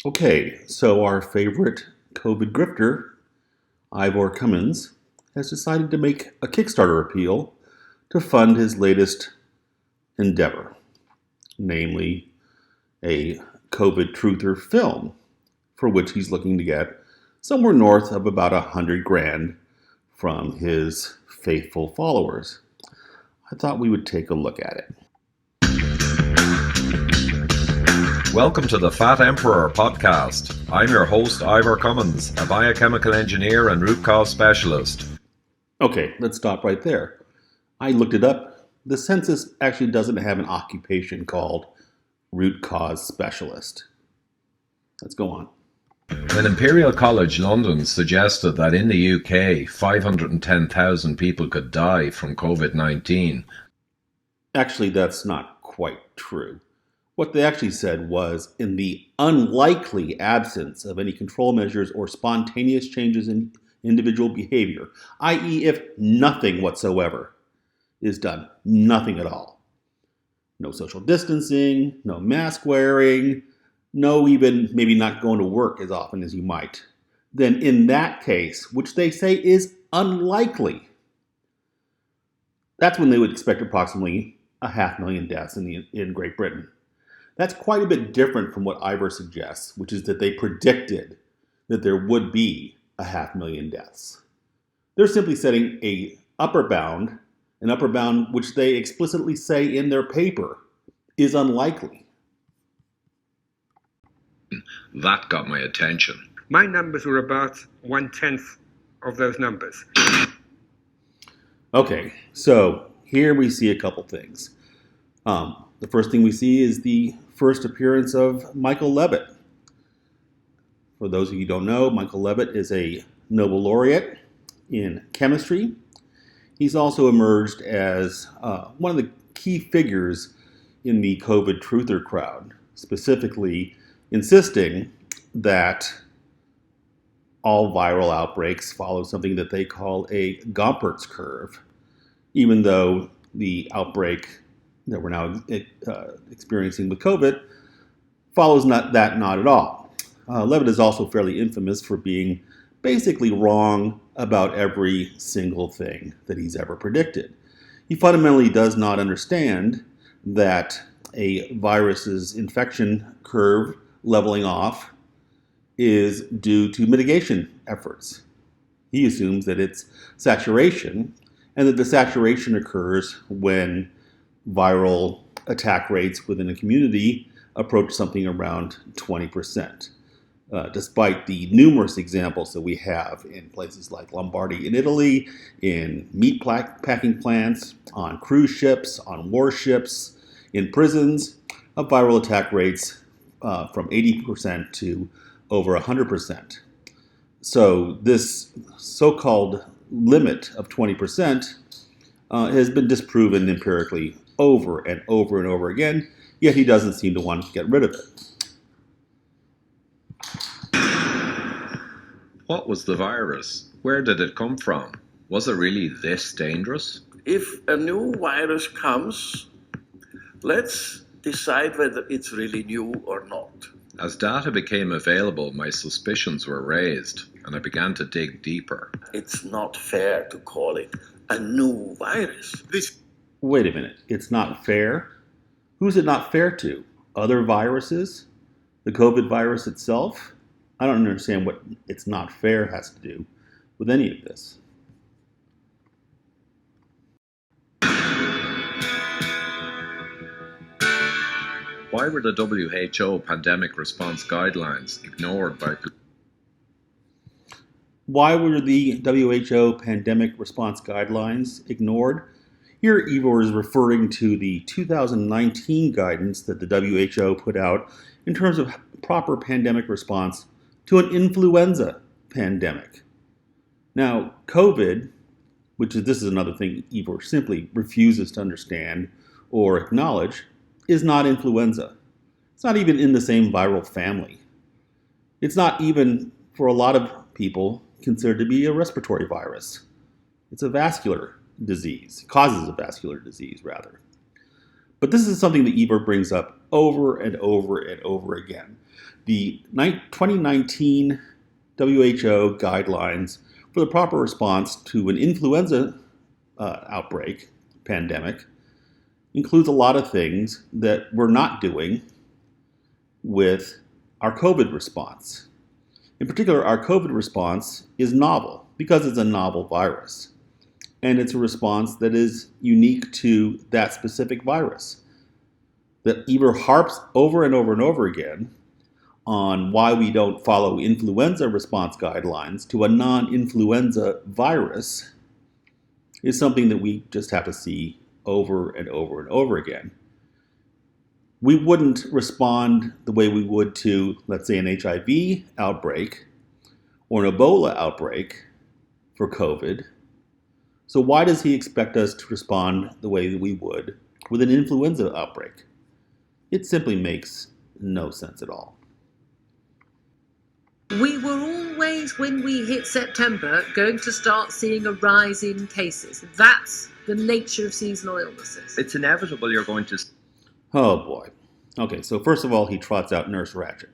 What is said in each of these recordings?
Okay, so our favorite COVID grifter, Ivor Cummins, has decided to make a Kickstarter appeal to fund his latest endeavor, namely a COVID truther film, for which he's looking to get somewhere north of about 100 grand from his faithful followers. I thought we would take a look at it. Welcome to the Fat Emperor podcast. I'm your host, Ivor Cummins, a biochemical engineer and root cause specialist. Okay, let's stop right there. I looked it up. The census actually doesn't have an occupation called root cause specialist. Let's go on. When Imperial College London suggested that in the UK, 510,000 people could die from COVID-19. Actually, that's not quite true. What they actually said was, in the unlikely absence of any control measures or spontaneous changes in individual behavior, i.e., if nothing whatsoever is done, nothing at all. No social distancing, no mask wearing, no even maybe not going to work as often as you might. Then in that case, which they say is unlikely, that's when they would expect approximately 500,000 deaths in Great Britain. That's quite a bit different from what Ivor suggests, which is that they predicted that there would be 500,000 deaths. They're simply setting an upper bound which they explicitly say in their paper is unlikely. That got my attention. My numbers were about 1/10 of those numbers. Okay, so here we see a couple things. The first thing we see is the first appearance of Michael Levitt. For those of you who don't know, Michael Levitt is a Nobel laureate in chemistry. He's also emerged as one of the key figures in the COVID truther crowd, specifically insisting that all viral outbreaks follow something that they call a Gompertz curve, even though the outbreak that we're now experiencing with COVID follows not at all. Levitt is also fairly infamous for being basically wrong about every single thing that he's ever predicted. He fundamentally does not understand that a virus's infection curve leveling off is due to mitigation efforts. He assumes that it's saturation, and that the saturation occurs when viral attack rates within a community approach something around 20%. Despite the numerous examples that we have in places like Lombardy in Italy, in meat packing plants, on cruise ships, on warships, in prisons, of viral attack rates from 80% to over 100%. So this so-called limit of 20% has been disproven empirically over and over and over again, yet he doesn't seem to want to get rid of it. What was the virus? Where did it come from? Was it really this dangerous? If a new virus comes, let's decide whether it's really new or not. As data became available, my suspicions were raised, and I began to dig deeper. It's not fair to call it a new virus. Wait a minute, it's not fair? Who's it not fair to? Other viruses? The COVID virus itself? I don't understand what it's not fair has to do with any of this. Why were the WHO pandemic response guidelines ignored by... Why were the WHO pandemic response guidelines ignored? Here, Ivor is referring to the 2019 guidance that the WHO put out in terms of proper pandemic response to an influenza pandemic. Now, COVID, this is another thing Ivor simply refuses to understand or acknowledge, is not influenza. It's not even in the same viral family. It's not even, for a lot of people, considered to be a respiratory virus. It's a vascular disease. It causes a vascular disease, rather. But this is something that Ivor brings up over and over and over again. The 2019 WHO guidelines for the proper response to an influenza outbreak, pandemic, includes a lot of things that we're not doing with our COVID response. In particular, our COVID response is novel because it's a novel virus. And it's a response that is unique to that specific virus. That Ivor harps over and over and over again on why we don't follow influenza response guidelines to a non-influenza virus is something that we just have to see over and over and over again. We wouldn't respond the way we would to, let's say, an HIV outbreak or an Ebola outbreak for COVID. So why does he expect us to respond the way that we would with an influenza outbreak? It simply makes no sense at all. We were always, when we hit September, going to start seeing a rise in cases. That's the nature of seasonal illnesses. It's inevitable you're going to... Oh boy. Okay, so first of all, he trots out Nurse Ratched.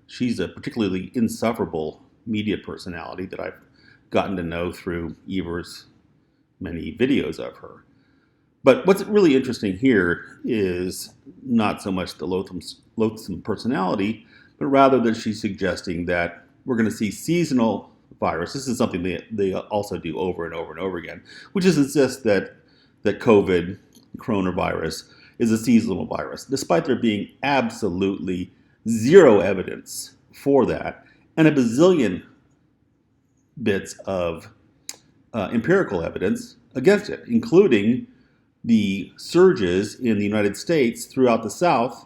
She's a particularly insufferable media personality that I've gotten to know through Ivor's many videos of her. But what's really interesting here is not so much the loathsome personality, but rather that she's suggesting that we're going to see seasonal virus. This is something they also do over and over and over again, which is insist that COVID, coronavirus, is a seasonal virus, despite there being absolutely zero evidence for that and a bazillion bits of empirical evidence against it, including the surges in the United States throughout the South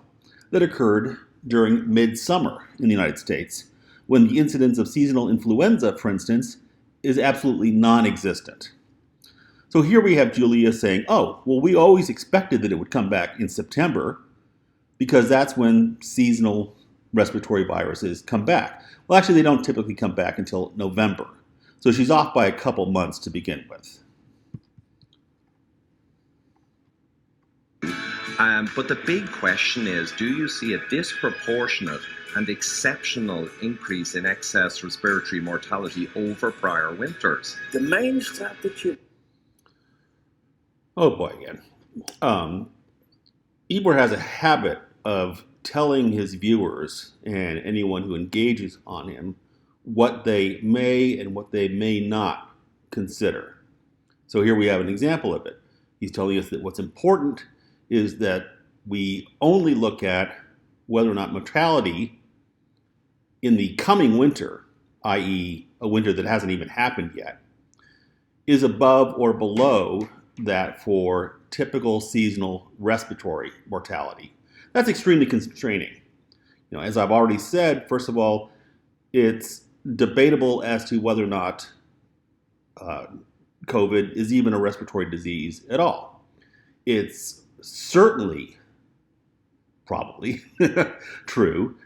that occurred during midsummer in the United States, when the incidence of seasonal influenza, for instance, is absolutely non-existent. So here we have Julia saying, oh, well, we always expected that it would come back in September because that's when seasonal respiratory viruses come back. Well, actually, they don't typically come back until November. So she's off by a couple months to begin with. But the big question is, do you see a disproportionate and exceptional increase in excess respiratory mortality over prior winters? The main strategy... Oh boy, again. Ivor has a habit of telling his viewers and anyone who engages on him what they may and what they may not consider. So here we have an example of it. He's telling us that what's important is that we only look at whether or not mortality in the coming winter, i.e. a winter that hasn't even happened yet, is above or below that for typical seasonal respiratory mortality. That's extremely constraining. As I've already said, first of all, it's debatable as to whether or not COVID is even a respiratory disease at all. It's certainly, probably, true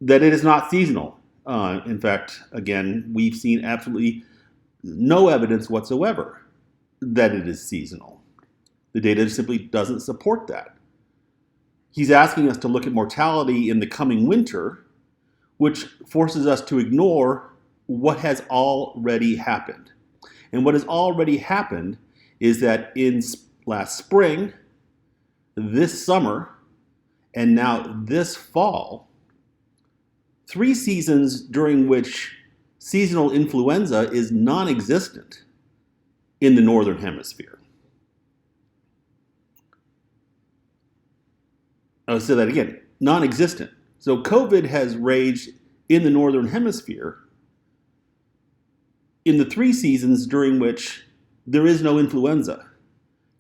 that it is not seasonal. In fact, again, we've seen absolutely no evidence whatsoever that it is seasonal. The data simply doesn't support that. He's asking us to look at mortality in the coming winter, which forces us to ignore what has already happened. And what has already happened is that in last spring, this summer, and now this fall, 3 seasons during which seasonal influenza is non-existent in the Northern Hemisphere. I'll say that again, non-existent. So COVID has raged in the Northern Hemisphere in the 3 seasons during which there is no influenza.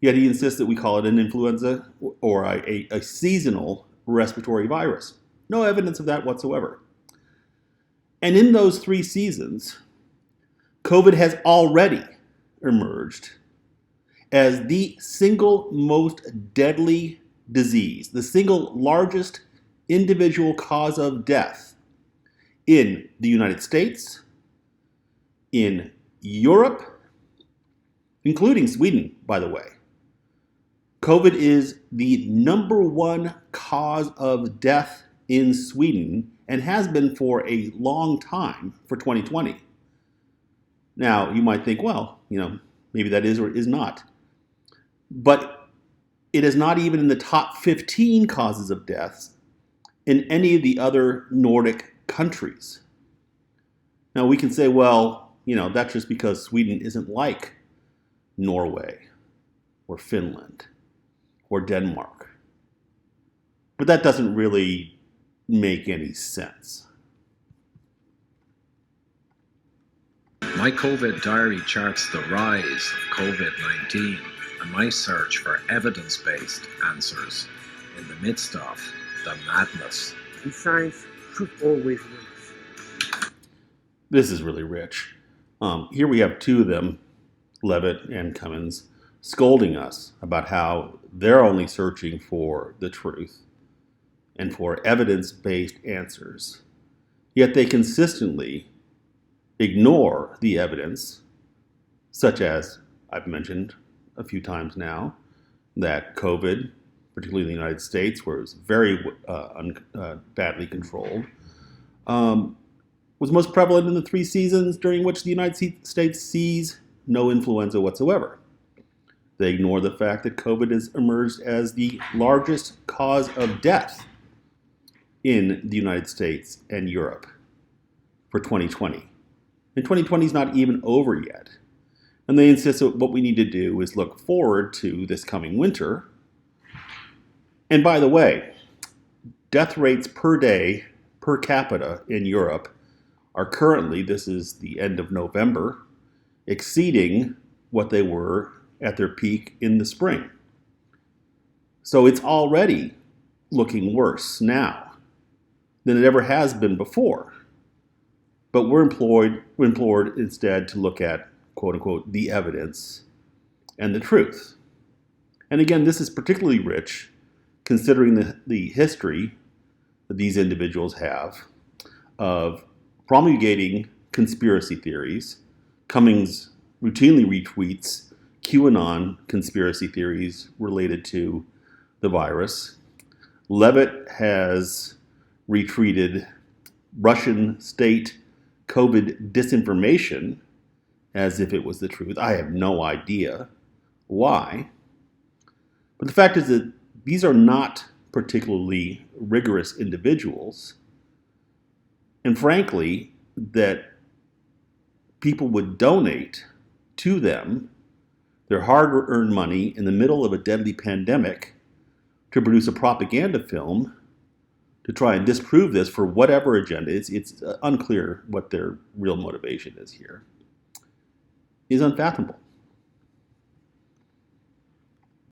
Yet he insists that we call it an influenza or a seasonal respiratory virus. No evidence of that whatsoever. And in those 3 seasons, COVID has already emerged as the single most deadly disease, the single largest individual cause of death in the United States, in Europe, including Sweden, by the way. COVID is the number one cause of death in Sweden and has been for a long time for 2020. Now, you might think, well, maybe that is or is not. But it is not even in the top 15 causes of deaths in any of the other Nordic countries. Now, we can say, well, that's just because Sweden isn't like Norway or Finland or Denmark. But that doesn't really make any sense. My COVID diary charts the rise of COVID-19 and my search for evidence-based answers in the midst of the madness. And science should always win. This is really rich. Here we have two of them, Levitt and Cummins, scolding us about how they're only searching for the truth and for evidence-based answers. Yet they consistently ignore the evidence, such as I've mentioned a few times now, that COVID, particularly in the United States, where it was very badly controlled, was most prevalent in the 3 seasons during which the United States sees no influenza whatsoever. They ignore the fact that COVID has emerged as the largest cause of death in the United States and Europe for 2020. And 2020 is not even over yet. And they insist that what we need to do is look forward to this coming winter. And by the way, death rates per day, per capita in Europe are currently, this is the end of November, exceeding what they were at their peak in the spring. So it's already looking worse now than it ever has been before. But we're implored instead to look at, quote unquote, the evidence and the truth. And again, this is particularly rich considering the history that these individuals have of promulgating conspiracy theories. Cummings routinely retweets QAnon conspiracy theories related to the virus. Levitt has retweeted Russian state COVID disinformation as if it was the truth. I have no idea why. But the fact is that these are not particularly rigorous individuals. And frankly, that people would donate to them their hard-earned money in the middle of a deadly pandemic to produce a propaganda film to try and disprove this for whatever agenda. It's unclear what their real motivation is here. Is unfathomable.